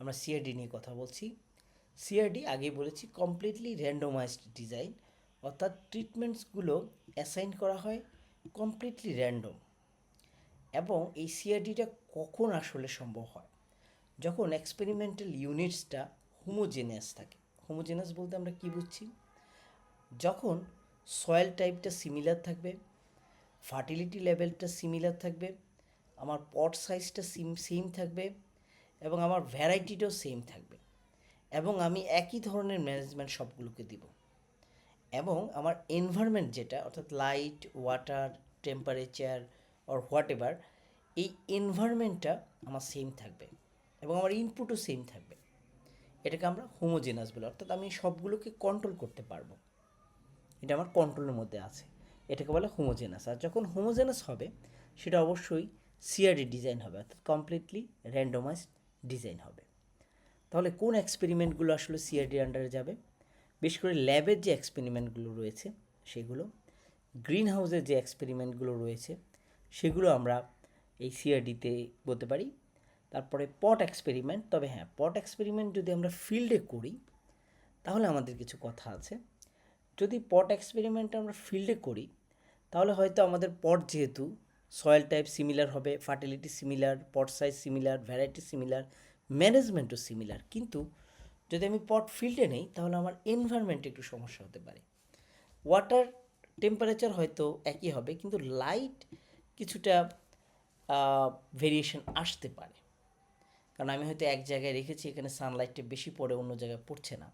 আমরা সিআরডি নিয়ে কথা বলছি। সিআরডি আগেই বলেছি কমপ্লিটলি র্যান্ডমাইজড ডিজাইন, অর্থাৎ ট্রিটমেন্টসগুলো অ্যাসাইন করা হয় কমপ্লিটলি র্যান্ডম। এবং এই সিআরডিটা কখন আসলে সম্ভব হয়? যখন এক্সপেরিমেন্টাল ইউনিটসটা হোমোজেনাস থাকে। হোমোজেনাস বলতে আমরা কী বুঝছি? যখন সয়েল টাইপটা সিমিলার থাকবে, ফার্টিলিটি লেভেলটা সিমিলার থাকবে, আমার পট সাইজটা সেম থাকবে, এবং আমার ভ্যারাইটিটাও সেম থাকবে, এবং আমি একই ধরনের ম্যানেজমেন্ট সবগুলোকে দিব, এবং আমার এনভায়রনমেন্ট যেটা অর্থাৎ light, water, temperature or what ever, এই এনভায়রনমেন্টটা আমার সেম থাকবে এবং আমার ইনপুটও সেম থাকবে। এটাকে আমরা হোমোজেনাস বলি, অর্থাৎ আমি সবগুলোকে কন্ট্রোল করতে পারবো, এটা আমার কন্ট্রোলের মধ্যে আছে, এটাকে বলে হোমোজেনাস। আর যখন হোমোজেনাস হবে সেটা অবশ্যই সিআরডি ডিজাইন হবে, অর্থাৎ কমপ্লিটলি র্যান্ডমাইজড ডিজাইন হবে। তাহলে কোন এক্সপেরিমেন্টগুলো আসলে সিআরডির আন্ডারে যাবে? বিশেষ করে ল্যাবের যে এক্সপেরিমেন্টগুলো রয়েছে সেগুলো, গ্রিন হাউসের যে এক্সপেরিমেন্টগুলো রয়েছে সেগুলো আমরা এই সিআরডিতে বলতে পারি। তারপরে পট এক্সপেরিমেন্ট, তবে হ্যাঁ, পট এক্সপেরিমেন্ট যদি আমরা ফিল্ডে করি তাহলে আমাদের কিছু কথা আছে। যদি পট এক্সপেরিমেন্ট আমরা ফিল্ডে করি তাহলে হয়তো আমাদের পট যেহেতু সয়েল টাইপ সিমিলার হবে, fertility similar, pot size similar, variety similar, ম্যানেজমেন্টও সিমিলার, কিন্তু যদি আমি পট ফিল্ডে নেই তাহলে আমার এনভায়রনমেন্টে একটু সমস্যা হতে পারে। ওয়াটার টেম্পারেচার হয়তো একই হবে, কিন্তু লাইট কিছুটা ভেরিয়েশন আসতে পারে, কারণ আমি হয়তো এক জায়গায় রেখেছি, এখানে সানলাইটটা বেশি পড়ে, অন্য জায়গায় পড়ছে না।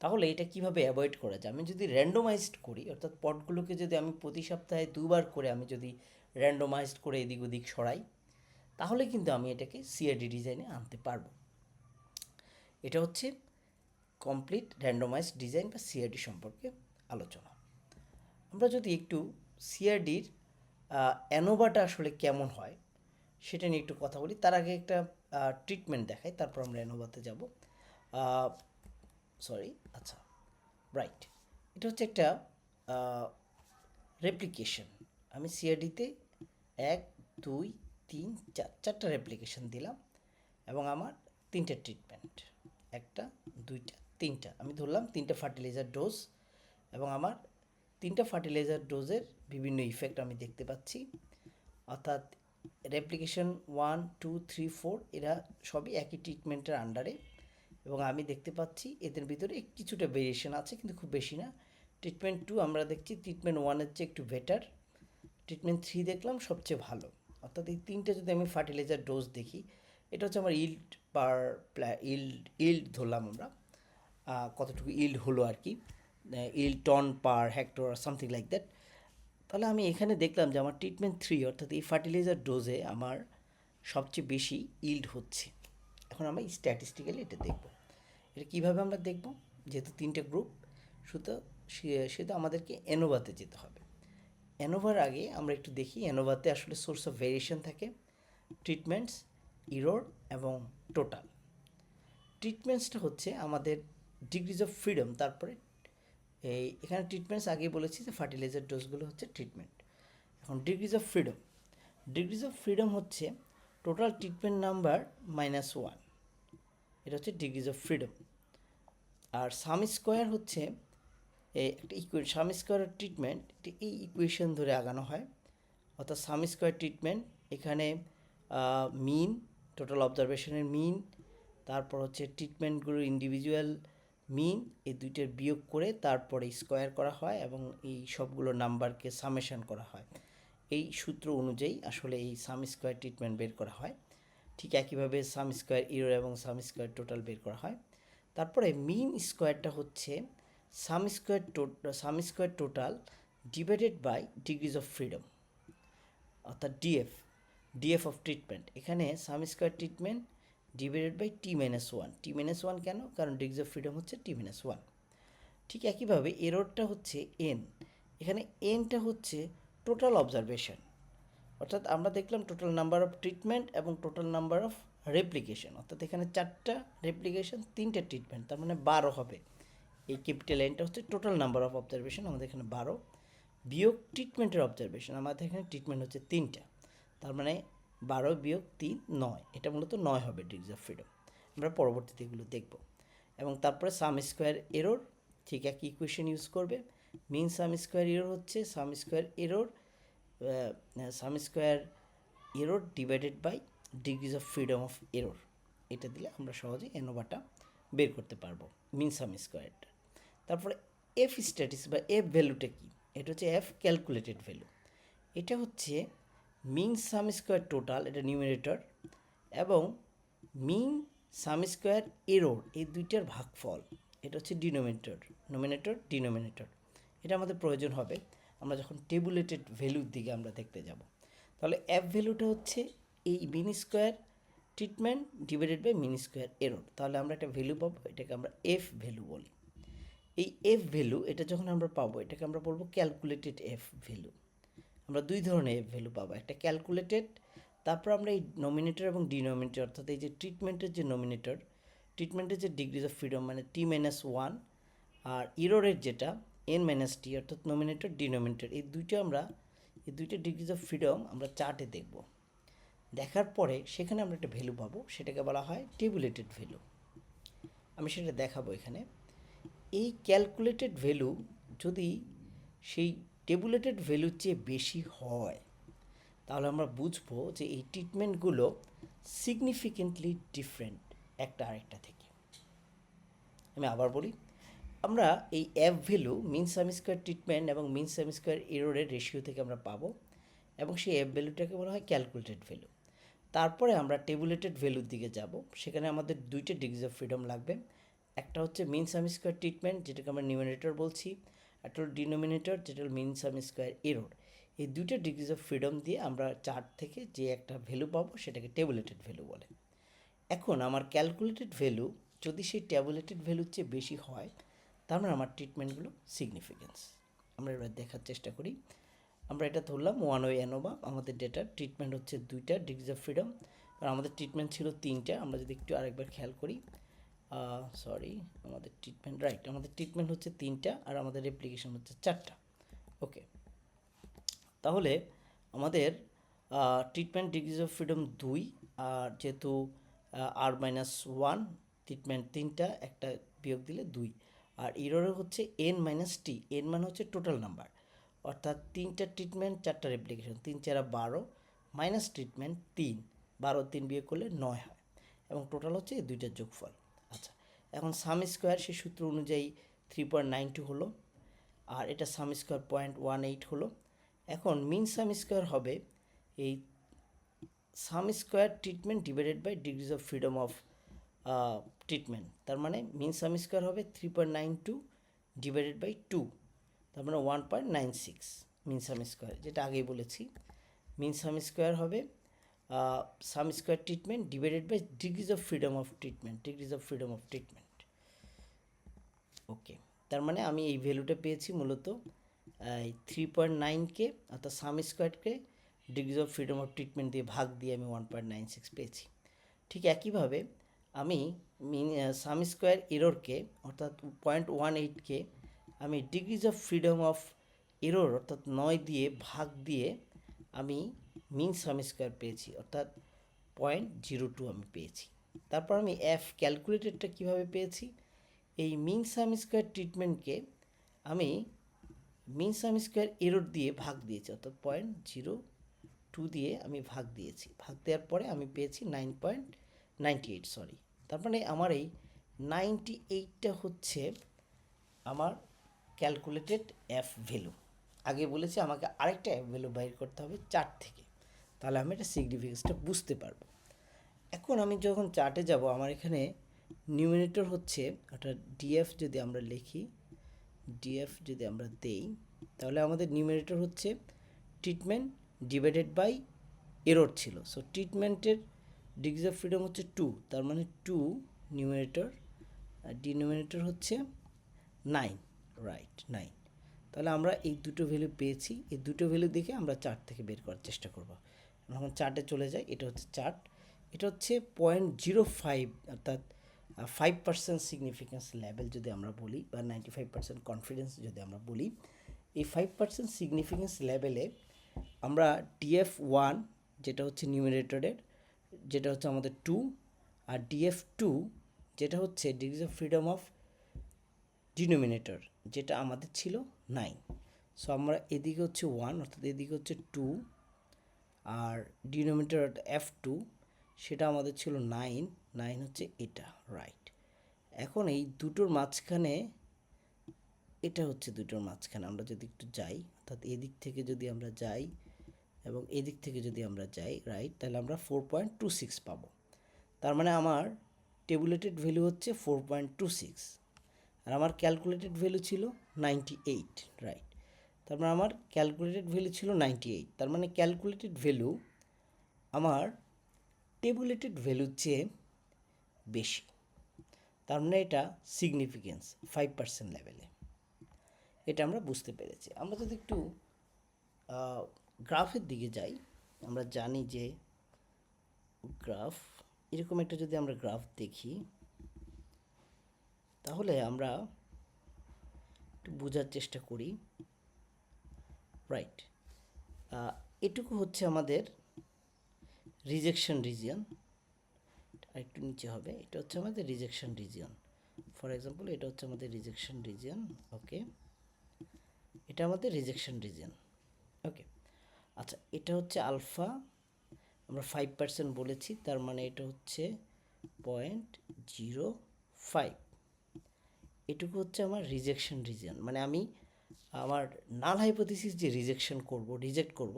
তাহলে এটা কিভাবে অ্যাভয়েড করা যায়? আমি যদি র্যান্ডমাইজড করি, অর্থাৎ পটগুলোকে যদি আমি প্রতি সপ্তাহে দুবার করে আমি যদি র্যান্ডমাইজড করে এদিক ওদিক সরাই, তাহলে কিন্তু আমি এটাকে সিআরডি ডিজাইনে আনতে পারবো। এটা হচ্ছে কমপ্লিট র্যান্ডমাইজড ডিজাইন বা সিআরডি সম্পর্কে আলোচনা। আমরা যদি একটু সিআরডির অ্যানোভাটা আসলে কেমন হয় সেটা নিয়ে একটু কথা বলি, তার আগে একটা ট্রিটমেন্ট দেখাই, তারপর আমরা অ্যানোভাতে যাব। সরি, আচ্ছা, রাইট, এটা হচ্ছে একটা রেপ্লিকেশন। আমি সিআরডিতে 1, 2, 3, 4 চারটা রেপ্লিকেশন দিলাম, এবং আমার 3টে ট্রিটমেন্ট, 1টা 2টা 3টা, আমি ধরলাম 3টে ফার্টিলাইজার ডোজ, এবং আমার 3টা ফার্টিলাইজার ডোজের বিভিন্ন ইফেক্ট আমি দেখতে পাচ্ছি। অর্থাৎ রেপ্লিকেশন 1, 2, 3, 4 এরা সবই একই ট্রিটমেন্টের আন্ডারে, এবং আমি দেখতে পাচ্ছি এদের ভিতরে কিছুটা ভেরিয়েশন আছে, কিন্তু খুব বেশি না। ট্রিটমেন্ট 2 আমরা দেখছি ট্রিটমেন্ট 1-এর চেয়ে একটু বেটার, ট্রিটমেন্ট 3 দেখলাম সবচেয়ে ভালো। অর্থাৎ এই 3টে যদি আমি ফার্টিলাইজার ডোজ দেখি, এটা হচ্ছে আমার ইল্ড পার ইল্ড ধরলাম আমরা, কতটুকু ইল্ড হলো আর কি, yield ton per hectare something like that. তাহলে আমি এখানে দেখলাম যে আমার ট্রিটমেন্ট 3 অর্থাৎ এই ফার্টিলাইজার ডোজে আমার সবচেয়ে বেশি ইল্ড হচ্ছে। এখন আমরা স্ট্যাটিস্টিক্যালি এটা দেখব। এটা কীভাবে আমরা দেখব? যেহেতু 3টে গ্রুপ, সেটা আমাদেরকে অ্যানোভাতে যেতে হবে। অ্যানোভার আগে আমরা একটু দেখি অ্যানোভাতে আসলে সোর্স অফ ভেরিয়েশন থাকে, ট্রিটমেন্টস, ইরর এবং টোটাল। ট্রিটমেন্টসটা হচ্ছে আমাদের ডিগ্রিজ অফ ফ্রিডম, তারপরে এখানে ট্রিটমেন্টস আগেই বলেছি যে ফার্টিলাইজার ডোজগুলো হচ্ছে ট্রিটমেন্ট। এখন degrees of freedom, degrees of freedom হচ্ছে টোটাল ট্রিটমেন্ট নাম্বার -1, এটা হচ্ছে ডিগ্রিজ অফ ফ্রিডম। আর সাম স্কোয়ার হচ্ছে একটা সাম স্কোয়ারের ট্রিটমেন্ট, এই ইকুয়েশন ধরে আগানো হয়। অর্থাৎ সাম স্কোয়ার ট্রিটমেন্ট, এখানে মিন, টোটাল অবজারভেশনের মিন, তারপর হচ্ছে ট্রিটমেন্টগুলোর ইন্ডিভিজুয়াল মিন, এই দুইটার বিয়োগ করে তারপরে স্কোয়ার করা হয়, এবং এই সবগুলো নাম্বারকে সামেশন করা হয়। এই সূত্র অনুযায়ী আসলে এই সাম স্কোয়ার ট্রিটমেন্ট বের করা হয়। ঠিক একইভাবে সাম স্কোয়ার ইরর এবং সাম স্কোয়ার টোটাল বের করা হয়। তারপরে মিন স্কোয়ারটা হচ্ছে sum square total divided by degrees of freedom, অর্থাৎ ডিএফ অফ ট্রিটমেন্ট। এখানে sum square treatment divided by T-1, T-1 কেন? কারণ ডিগ্রিজ অফ ফ্রিডম হচ্ছে T-1। ঠিক একইভাবে এররটা হচ্ছে এন, এখানে এনটা হচ্ছে টোটাল অবজারভেশন, অর্থাৎ আমরা দেখলাম টোটাল নাম্বার অফ ট্রিটমেন্ট এবং টোটাল নাম্বার অফ রেপ্লিকেশন, অর্থাৎ এখানে 4টা রেপ্লিকেশন, 3টে ট্রিটমেন্ট, তার মানে 12 হবে। এই ক্যাপিটাল এনটা হচ্ছে টোটাল নাম্বার অফ অবজারভেশন, আমাদের এখানে 12, বিয়োগ ট্রিটমেন্টের অবজারভেশন, আমাদের এখানে ট্রিটমেন্ট হচ্ছে 3টা, তার মানে 12 বিয়োগ 3 9, এটা মূলত 9 হবে ডিগ্রিজ অফ ফ্রিডম। আমরা পরবর্তীতে এগুলো দেখব। এবং তারপরে সাম স্কোয়ার এরর, ঠিক একই ইকুয়েশন ইউজ করবে। মিন সাম স্কোয়ার এরর হচ্ছে sum square error divided by degrees of freedom of error. এটা দিলে আমরা সহজে এনোভাটা বের করতে পারবো মিন সাম স্কোয়ারটা। তারপরে এফ স্ট্যাটিস বা এফ ভ্যালুটা কি? এটা হচ্ছে এফ ক্যালকুলেটেড ভ্যালু। এটা হচ্ছে মিন সাম স্কোয়ার টোটাল, এটা নিউমারেটর, এবং মিন সাম স্কোয়ার এরর, এই দুইটার ভাগফল, এটা হচ্ছে ডিনোমিনেটর। এটা আমাদের প্রয়োজন হবে আমরা যখন টেবুলেটেড ভ্যালুর দিকে আমরা দেখতে যাব। তাহলে এফ ভ্যালুটা হচ্ছে এই mean square treatment divided by mean square error. তাহলে আমরা একটা ভ্যালু পাবো, এটাকে আমরা এফ ভ্যালু বলি। এই এফ ভ্যালু এটা যখন আমরা পাবো, এটাকে আমরা বলবো ক্যালকুলেটেড এফ ভ্যালু। আমরা দুই ধরনের এফ ভ্যালু পাবো, একটা ক্যালকুলেটেড, তারপর আমরা এই নমিনেটর এবং ডিনোমিনেটর, অর্থাৎ এই যে ট্রিটমেন্টের যে নমিনেটর, ট্রিটমেন্টের যে ডিগ্রিজ অফ ফ্রিডম মানে T-1, আর ইরোরের যেটা N-T, অর্থাৎ নমিনেটর ডিনোমিনেটর, এই দুইটা ডিগ্রিজ অফ ফ্রিডম আমরা চার্টে দেখব। দেখার পরে সেখানে আমরা একটা ভ্যালু পাবো, সেটাকে বলা হয় টেবুলেটেড ভ্যালু। আমি সেটা দেখাবো এখানে। এই ক্যালকুলেটেড ভ্যালু যদি সেই টেবুলেটেড ভ্যালুর চেয়ে বেশি হয়, তাহলে আমরা বুঝবো যে এই ট্রিটমেন্টগুলো সিগনিফিকেন্টলি ডিফারেন্ট একটা আরেকটা থেকে। আমি আবার বলি, আমরা এই এফ ভ্যালু মিন সাম স্কোয়ার ট্রিটমেন্ট এবং মিন সাম স্কোয়ার এররের রেশিও থেকে আমরা পাবো, এবং সেই এফ ভ্যালুটাকে বলা হয় ক্যালকুলেটেড ভ্যালু। তারপরে আমরা টেবুলেটেড ভ্যালুর দিকে যাব, সেখানে আমাদের দুইটা ডিগ্রিজ অফ ফ্রিডম লাগবে। একটা হচ্ছে মিন সাম স্কোয়ার ট্রিটমেন্ট, যেটাকে আমরা নিউমারেটর বলছি, একটা হলো ডিনোমিনেটর, যেটা হলো মিন সাম স্কোয়ার এরর। এই দুইটা ডিগ্রিজ অফ ফ্রিডম দিয়ে আমরা চার্ট থেকে যে একটা ভ্যালু পাবো, সেটাকে টেবুলেটেড ভ্যালু বলে। এখন আমার ক্যালকুলেটেড ভ্যালু যদি সেই ট্যাবুলেটেড ভ্যালুর চেয়ে বেশি হয়, তার মানে আমার ট্রিটমেন্টগুলো সিগনিফিকেন্স। আমরা এবার দেখার চেষ্টা করি। আমরা এটা ধরলাম 1 ওয়ে অ্যানোভা, আমাদের ডেটার ট্রিটমেন্ট হচ্ছে 2টা ডিগ্রিজ অফ ফ্রিডম, আর আমাদের ট্রিটমেন্ট ছিল 3টা। আমরা যদি একটু আরেকবার খেয়াল করি, আমাদের ট্রিটমেন্ট হচ্ছে 3টা, আর আমাদের রেপ্লিকেশন হচ্ছে 4টা। ওকে, তাহলে আমাদের ট্রিটমেন্ট ডিগ্রিজ অফ ফ্রিডম 2, আর যেহেতু R-1 ট্রিটমেন্ট 3টা, একটা বিয়োগ দিলে 2, আর ইরোরে হচ্ছে N-T, N মানে হচ্ছে টোটাল নাম্বার, অর্থাৎ 3টা ট্রিটমেন্ট 4টা রেপ্লিকেশন, 3 4 12, মাইনাস ট্রিটমেন্ট 3, 12 3 বিয়োগ করলে 9 হয়, এবং টোটাল হচ্ছে এই দুইটার যোগফল। আচ্ছা, এখন সাম স্কোয়ার সেই সূত্র অনুযায়ী 3.92 হলো, আর এটা সাম স্কোয়ার 0.18 হলো। এখন মিন সাম স্কোয়ার হবে এই sum square treatment divided by degrees of freedom of treatment. তার মানে মিন সাম স্কোয়ার হবে 3.92 ডিভাইডেড বাই 2, তার মানে 1.96 মিন সাম স্কোয়ার, যেটা আগেই বলেছি। মিন সাম স্কোয়ার হবে sum square treatment divided by degrees of freedom of treatment. Okay, তার মানে আমি এই ভ্যালুটা পেয়েছি মূলত 3.9কে, অর্থাৎ সাম স্কোয়ারকে degrees of freedom of treatment দিয়ে ভাগ দিয়ে আমি 1.96 পেয়েছি। ঠিক একইভাবে আমি সাম স্কোয়ার এররকে, অর্থাৎ 0.18কে আমি degrees of freedom of error, অর্থাৎ 9 দিয়ে ভাগ দিয়ে আমি মিন সাম স্কোয়ার পেয়েছি, অর্থাৎ 0.02 আমি পেয়েছি। তারপর আমি এফ ক্যালকুলেটেডটা কীভাবে পেয়েছি? এই মিন সাম স্কোয়ার ট্রিটমেন্টকে আমি মিন সাম স্কোয়ার এরর দিয়ে ভাগ দিয়েছি, অর্থাৎ 0.02 দিয়ে আমি ভাগ দিয়েছি। ভাগ দেওয়ার পরে আমি পেয়েছি 9.98, তার মানে আমার এই 98টা হচ্ছে আমার ক্যালকুলেটেড এফ ভ্যালু। আগে বলেছি আমাকে আরেকটা এফ ভ্যালু বাইর করতে হবে চার্ট থেকে, তাহলে আমি এটা সিগনিফিকেন্সটা বুঝতে পারবো। এখন আমি যখন চার্টে যাব, আমার এখানে নিউমিনেটর হচ্ছে, অর্থাৎ ডিএফ যদি আমরা লিখি, ডিএফ যদি আমরা দেই, তাহলে আমাদের নিউমিনেটর হচ্ছে ট্রিটমেন্ট ডিভাইডেড বাই এরর ছিল। সো ট্রিটমেন্টের ডিগ্রিজ অফ ফ্রিডম হচ্ছে 2, তার মানে 2 নিউমিনেটর, আর ডিনোমিনেটর হচ্ছে 9, 9। তাহলে আমরা এই দুটো ভ্যালু পেয়েছি। এই দুটো ভ্যালু দেখে আমরা চার্ট থেকে বের করার চেষ্টা করব। এখন চার্টে চলে যাই, এটা হচ্ছে চার্ট, এটা হচ্ছে 0.05, অর্থাৎ 5% সিগনিফিকেন্স লেভেল যদি আমরা বলি, বা 95% কনফিডেন্স যদি আমরা বলি। এই 5% সিগনিফিকেন্স লেভেলে আমরা DF1, যেটা হচ্ছে নিউমিনেটরের, যেটা হচ্ছে আমাদের 2, আর DF2 যেটা হচ্ছে degrees of freedom of denominator, যেটা আমাদের ছিল 9। সো আমরা এদিকে হচ্ছে 1 অর্থাৎ এদিকে হচ্ছে 2, আর ডিনোমিনেটর F2 সেটা আমাদের ছিল 9, 9 হচ্ছে এটা, রাইট। এখন এই দুটোর মাঝখানে, এটা হচ্ছে দুটোর মাঝখানে আমরা যদি একটু যাই, অর্থাৎ এদিক থেকে যদি আমরা যাই এবং এদিক থেকে যদি আমরা যাই, রাইট, তাহলে আমরা 4.26 পাবো। তার মানে আমার টেবুলেটেড ভ্যালু হচ্ছে 4.26, আর আমার ক্যালকুলেটেড ভ্যালু ছিল 98, রাইট। তার মানে আমার ক্যালকুলেটেড ভ্যালু ছিল 98, তার মানে ক্যালকুলেটেড ভ্যালু আমার টেবুলেটেড ভ্যালুর চেয়ে বেশি। তার মানে এটা সিগনিফিকেন্স 5% লেভেলে, এটা আমরা বুঝতে পেরেছি। আমরা যদি একটু গ্রাফের দিকে যাই, আমরা জানি যে গ্রাফ, এরকম একটা যদি আমরা গ্রাফ দেখি তাহলে আমরা একটু বোঝার চেষ্টা করি, রাইট। এটুকু হচ্ছে আমাদের রিজেকশন রিজিয়ন, আর একটু নিচে হবে, এটা হচ্ছে আমাদের রিজেকশন রিজিয়ন। ফর এক্সাম্পল এটা হচ্ছে আমাদের রিজেকশন রিজিয়ন, ওকে, এটা আমাদের রিজেকশন রিজিয়ন, ওকে। আচ্ছা, এটা হচ্ছে আলফা, আমরা 5% বলেছি, তার মানে এটা হচ্ছে 0.05। এটুকু হচ্ছে আমার রিজেকশন রিজিয়ন, মানে আমি আমার নাল হাইপোথিসিস যে রিজেক্ট করব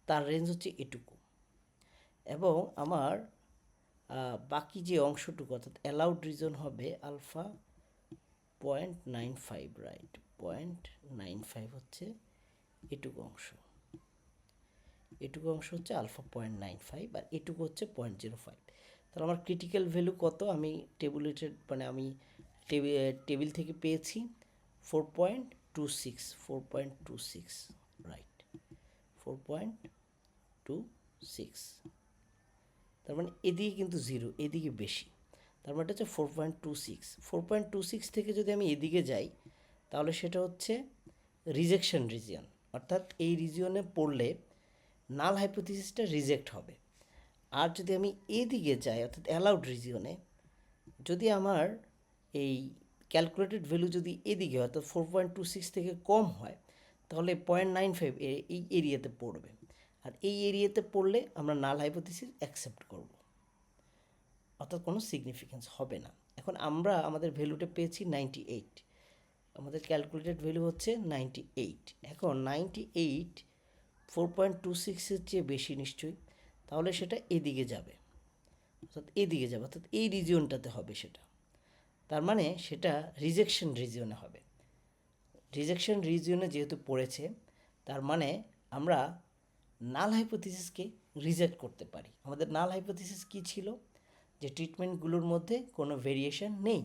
তার রেঞ্জ হচ্ছে এটুকু। এবং আমার বাকি যে অংশটুকু অর্থাৎ অ্যালাউড রিজন হবে আলফা 0.95, রাইট, 0.95 হচ্ছে এটুকু অংশ, এটুকু অংশ হচ্ছে আলফা 0.95, আর এটুকু হচ্ছে 0.05। তাহলে আমার ক্রিটিক্যাল ভ্যালু কত, আমি মানে আমি টেবিল থেকে পেয়েছি 4.26, রাইট, 4.26। তার মানে এদিকে কিন্তু 0, এদিকে বেশি, তার মানে হচ্ছে 4.26 থেকে যদি আমি এদিকে যাই তাহলে সেটা হচ্ছে রিজেকশন রিজিয়ন, অর্থাৎ এই রিজিয়নে পড়লে নাল হাইপোথিসিসটা রিজেক্ট হবে। আর যদি আমি এদিকে যাই অর্থাৎ অ্যালাউড রিজিয়নে, যদি আমার এই ক্যালকুলেটেড ভ্যালু যদি এদিকে হয় অর্থাৎ 4.26 থেকে কম হয় তাহলে 0.95 এই এরিয়াতে পড়বে, আর এই এরিয়াতে পড়লে আমরা নাল হাইপোথিসিস অ্যাকসেপ্ট করব, অর্থাৎ কোনো সিগনিফিকেন্স হবে না। এখন আমরা আমাদের ভ্যালুটা পেয়েছি 98, আমাদের ক্যালকুলেটেড ভ্যালু হচ্ছে 98। এখন 98 4.26-এর চেয়ে বেশি নিশ্চয়ই, তাহলে সেটা এদিকে যাবে, অর্থাৎ এদিকে যাবে, অর্থাৎ এই রিজিয়নটাতে হবে সেটা। তার মানে সেটা রিজেকশন রিজিয়নে হবে। রিজেকশন রিজিয়নে যেহেতু পড়েছে, তার মানে আমরা নাল হাইপোথিসিসকে রিজেক্ট করতে পারি। আমাদের নাল হাইপোথিসিস কী ছিল, যে ট্রিটমেন্টগুলোর মধ্যে কোনো ভেরিয়েশন নেই,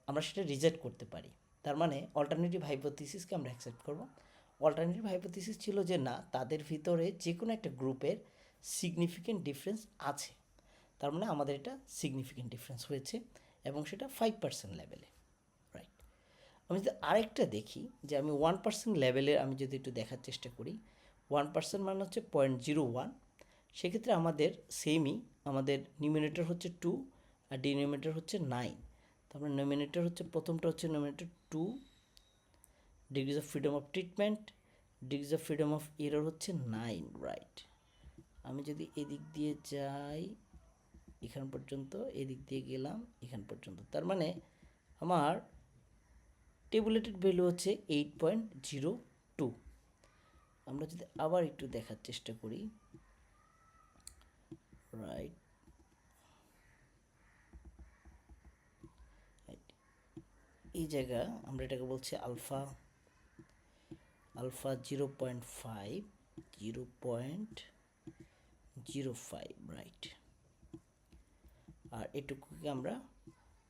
আমরা সেটা রিজেক্ট করতে পারি। তার মানে অল্টারনেটিভ হাইপোথিসিসকে আমরা অ্যাকসেপ্ট করব। অল্টারনেটিভ হাইপোথিসিস ছিল যে না, তাদের ভিতরে যে কোনো একটা গ্রুপের সিগনিফিকেন্ট ডিফারেন্স আছে, তার মানে আমাদের এটা সিগনিফিকেন্ট ডিফারেন্স হয়েছে এবং সেটা 5% লেভেলে, রাইট। আমি যদি আরেকটা দেখি, যে আমি 1% লেভেলের আমি যদি একটু দেখার চেষ্টা করি, 1% মানে হচ্ছে 0.01, সেক্ষেত্রে আমাদের সেমই, আমাদের নিউমিনেটর হচ্ছে 2 আর ডিনোমিনেটর হচ্ছে 9। তারপরে নোমিনেটর হচ্ছে, প্রথমটা হচ্ছে নোমিনেটর 2, degrees of freedom of treatment, degrees of freedom of error হচ্ছে 9, রাইট। আমি যদি এদিক দিয়ে যাই এখান পর্যন্ত, এদিক দিয়ে গেলাম এখান পর্যন্ত, তার মানে আমার টেবুলেটেড ভ্যালু হচ্ছে 8.02। আমরা যদি আবার একটু দেখার চেষ্টা করি, রাইট, এই জায়গা আমরা এটাকে বলছি আলফা 0.5, 0.05, রাইট, আর এটুকুকে আমরা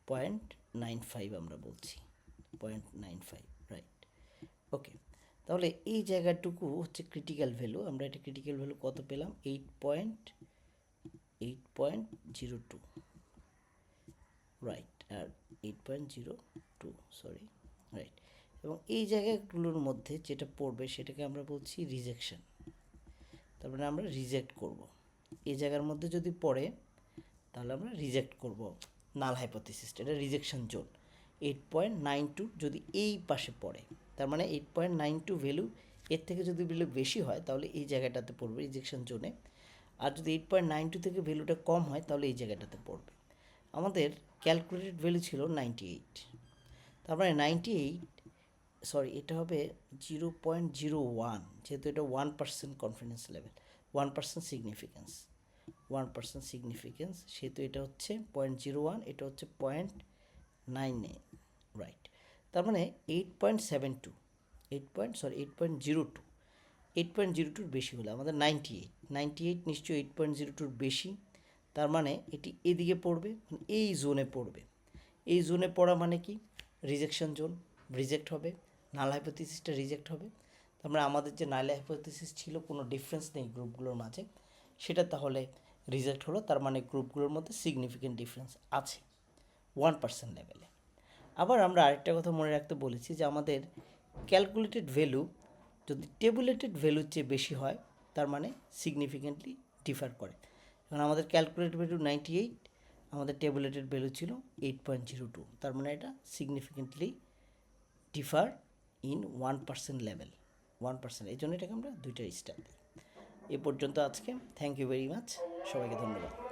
0.95 আমরা বলছি, 0.95, রাইট, ওকে। তাহলে এই জায়গাটুকু হচ্ছে ক্রিটিক্যাল ভ্যালু, আমরা এটা ক্রিটিক্যাল ভ্যালু কত পেলাম, 8.02, রাইট, আর 8.02, সরি, রাইট। এবং এই জায়গাগুলোর মধ্যে যেটা পড়বে সেটাকে আমরা বলছি রিজেকশন, তারপরে আমরা রিজেক্ট করব। এই জায়গার মধ্যে যদি পড়ে তাহলে আমরা রিজেক্ট করব নাল হাইপোথিসিসটা, এটা রিজেকশন জোন। 8.92 যদি এই পাশে পড়ে, তার মানে 8.92 ভ্যালু, এর থেকে যদি ভ্যালু বেশি হয় তাহলে এই জায়গাটাতে পড়বে রিজেকশন জোনে। আর যদি 8.92 থেকে ভ্যালুটা কম হয় তাহলে এই জায়গাটাতে পড়বে। আমাদের ক্যালকুলেটেড ভ্যালু ছিল 98, তার মানে 98, সরি এটা হবে 0.01, যেহেতু এটা 1% কনফিডেন্স লেভেল, 1% সিগনিফিকেন্স, 1% সিগনিফিকেন্স, সেহেতু এটা হচ্ছে 0.01, এটা হচ্ছে 0.99, রাইট। তার মানে 8.72, 8.02, 8.02 বেশি হলে আমাদের 98 নিশ্চয়ই 8.02 বেশি, তার মানে এটি এদিকে পড়বে, মানে এই জোনে পড়বে। এই জোনে পড়া মানে কি? রিজেকশন জোন, রিজেক্ট হবে, নাল হাইপোথিসিসটা রিজেক্ট হবে। তার মানে আমাদের যে নাল হাইপোথিসিস ছিল কোনো ডিফারেন্স নেই গ্রুপগুলোর মাঝে, সেটা তাহলে রিজেক্ট হলো। তার মানে গ্রুপগুলোর মধ্যে সিগনিফিকেন্ট ডিফারেন্স আছে 1% লেভেলে। আবার আমরা আরেকটা কথা মনে রাখতে বলেছি যে আমাদের ক্যালকুলেটেড ভ্যালু যদি টেবুলেটেড ভ্যালুর চেয়ে বেশি হয় তার মানে সিগনিফিকেন্টলি ডিফার করে। এখন আমাদের ক্যালকুলেটেড ভ্যালু 98, আমাদের টেবুলেটেড ভ্যালু ছিল 8.02, তার মানে এটা সিগনিফিকেন্টলি ডিফার ইন 1% লেভেল, 1%। এই জন্য এটাকে আমরা 2টা স্টার দিই। এ পর্যন্ত আজকে, থ্যাংক ইউ ভেরি মাচ, সবাইকে ধন্যবাদ।